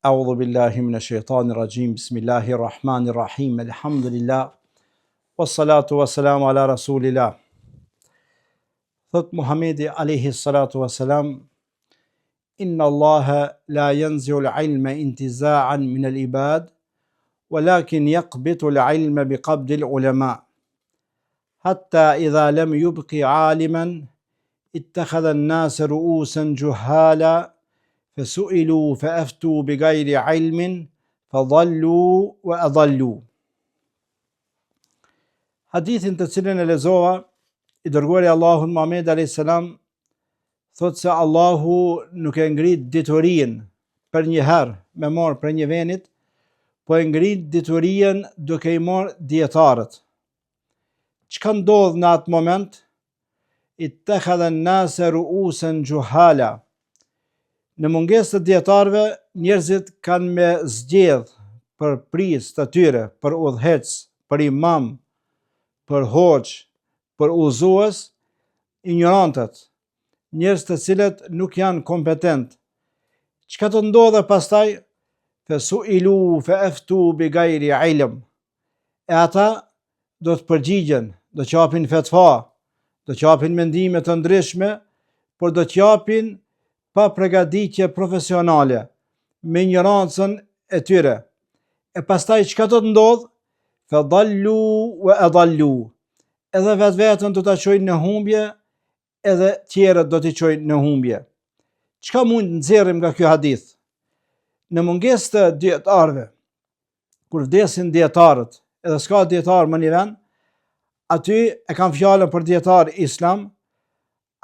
A'udhu billahi minash shaitanir rajim. Bismillahir rahmanir rahim. Alhamdulillah. Wassalatu wassalamu ala rasulillah. Thot Muhamedi alayhi salatu wassalam: Inna Allaha la yanzi'u al-ilma intiza'an min al-ibad, walakin yaqbitu al-ilma biqabdi al-ulama. Hatta idha lam yubqi 'aliman ittakhadha an-nas ru'usan juhala فسئلوا فأفتوا بغير علم فضلوا وأضلوا. Hadithin të cilën e lexova, i dërguari Allahut Muhammed alayhis salam thot se Allahu nuk e ngrit diturinë për një herë me marr për një venit, po e ngrit diturinë duke i marr dietarët. Çka ndodh në atë moment? Ittakhadha an-nas ru'usan juhala. Në mungesë të dietarëve, njerëzit kanë me zgjedh për pris të tyre, për udhëhec, për imam, për hoxh, për udhëzues, ignorantët, njerëz të cilët nuk janë kompetent. Çka të ndodhe pastaj? Fesu'ilu fe'aftu bighairi ilm. E ata do të përgjigjen, do të japin fetva, do të japin mendime të ndryshme, por do të japin pa përgatitje profesionale, me ignorancën e tyre. E pastaj çka do të ndodh? Fadallu wa adallu. Edhe vetën do ta çojnë në humbje, edhe tjerët do t'i çojnë në humbje. Çka mund nxjerrim nga ky hadith? Në mungesë të dietarëve, kur vdesin dietarët, edhe s'ka dietar më në vend, aty e kanë fjalën për dietar islam,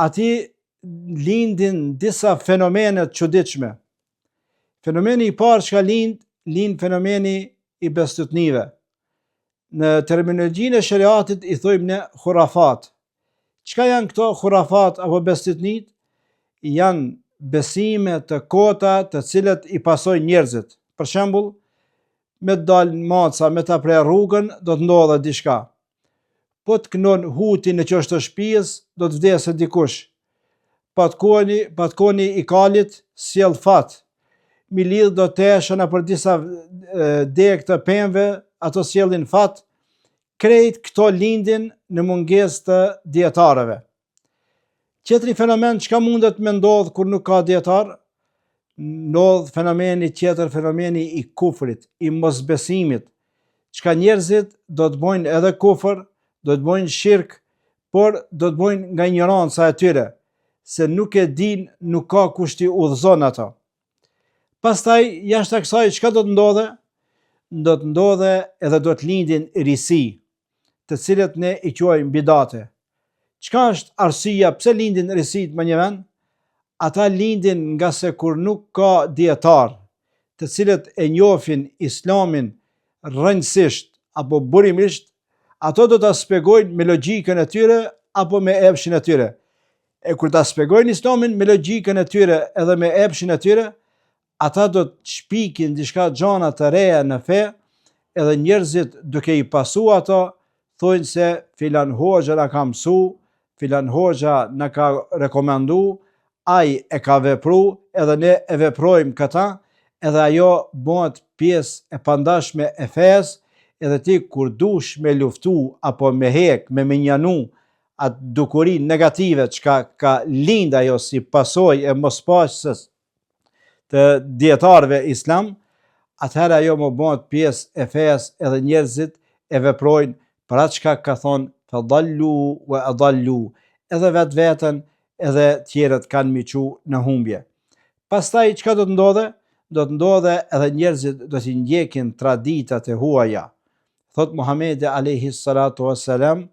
aty lindin disa fenomene të çuditshme. Fenomeni i parë që lind fenomeni i bestytnive. Në terminologjinë e shariatit i thojmë ne khurafat. Çka janë këto khurafat apo bestytnit? Janë besime të kota të cilat i pasojnë njerëzit. Për shembull, me të dalë maca, me ta pre rrugën, do të ndodhe diçka. Po të kënon huti në qosht të shtëpisë, do të vdesë dikush. Patkoni i kalit sjell fat. Mi lidh do teshën për disa degë të pemëve, ato sjellin fat. Krejt këto lindin në mungesë të dietarëve. Tjetri fenomen, çka mundet me ndodh kur nuk ka dietar? Ndodh fenomeni tjetër, fenomeni i kufrit, i mosbesimit. Çka njerëzit do të bojnë edhe kufër, do të bojnë shirk, por do të bojnë nga ignoranca e tyre, se nuk e din, nuk ka kush t'i udhëzon ata. Pastaj, jashtë kësaj, çka do të ndodhe? Do të ndodhe edhe do të lindin risi, të cilët ne i quajmë bidate. Çka është arsyeja pse lindin risit më një vend? Ata lindin nga se kur nuk ka dietar, të cilët e njohin islamin rrënjësisht apo burimisht, ato do ta shpjegojnë me logjikën e tyre apo me epshin e tyre. E kur ta shpjegojnë islamin me logjikën e tyre edhe me epshin e tyre, ata do të shpikin diçka gjana të reja në fe, edhe njerëzit duke i pasu ato, thojnë se filan hoxha na ka mësu, filan hoxha na ka rekomandu, ai e ka vepru, edhe ne e veprojmë këta, edhe ajo bëhet pjesë e pandashme e fesë, edhe ti kur dush me luftu apo me hek, me menjanu atë dukuri negative që ka lind ajo si pasojë e mospaqësës të dietarëve islam, atëherë ajo më bëhet pjesë e fesë, edhe njerëzit e veprojnë për atë çka ka thonë fadallu wa adallu, edhe vetveten edhe tjerët kanë miqu në humbje. Pastaj çka do të ndodhe? Do të ndodhe edhe njerëzit do t'i ndjekin traditat e huaja. Thot Muhamedi alayhi salatu wassalam,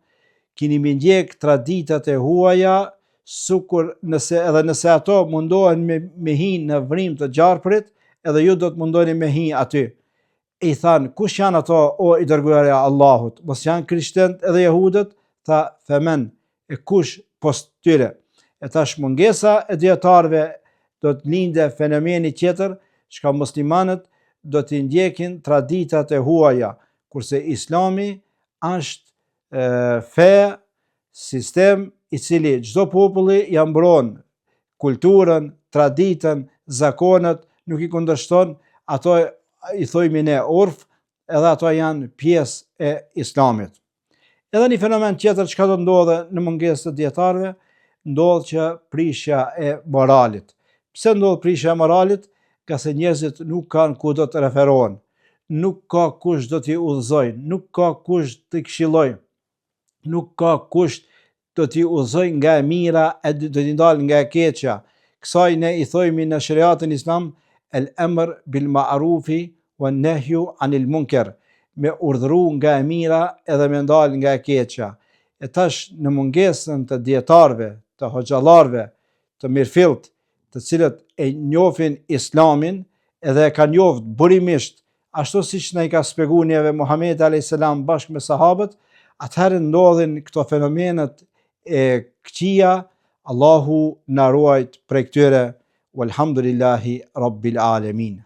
kini me ndjek traditat e huaja, sukur nëse ato mundohen me hi në vrim të gjarprit, edhe ju do të mundoni me hi aty. E i thanë, kush janë ato, o i dërguarja Allahut? Mos janë krishterët edhe jehudët? Tha, femen, e kush post tyre? E tash mungesa e dietarëve do të linde fenomeni tjetër, çka muslimanët do të ndjekin traditat e huaja, kurse Islami është fe, sistem i cili çdo populli ja mbron kulturën, traditën, zakonet, nuk i kundërshton, ato i thojmë ne urf, edhe ato janë pjesë e islamit. Edhe një fenomen tjetër që ka do ndodhe në mungesë të dietarëve, ndodh që prishja e moralit. Pse ndodh prishja e moralit? Ka se njerëzit nuk kanë ku do të referohen, nuk ka kush do t'i udhëzoj, nuk ka kush t'i këshilloj, nuk ka kush do t'i udhëzoj nga e mira e do t'i ndal nga e keqja. Kësaj ne i thojmë në shariatin islam el emr bil ma'rufi wa nehju anil munker, me urdhëru nga e mira edhe me ndal nga e keqja. E tash në mungesën të dietarëve, të hoxhallarëve, të mirëfillt, të cilët e njohin islamin edhe e kanë njohur burimisht, ashtu siç na i ka shpjeguar neve Muhamedi alayhis salam bashkë me sahabët, atëherë ndodhin këto fenomenet e këqija. Allahu na ruajt prej këtyre. Walhamdulillahi rabbil alamin.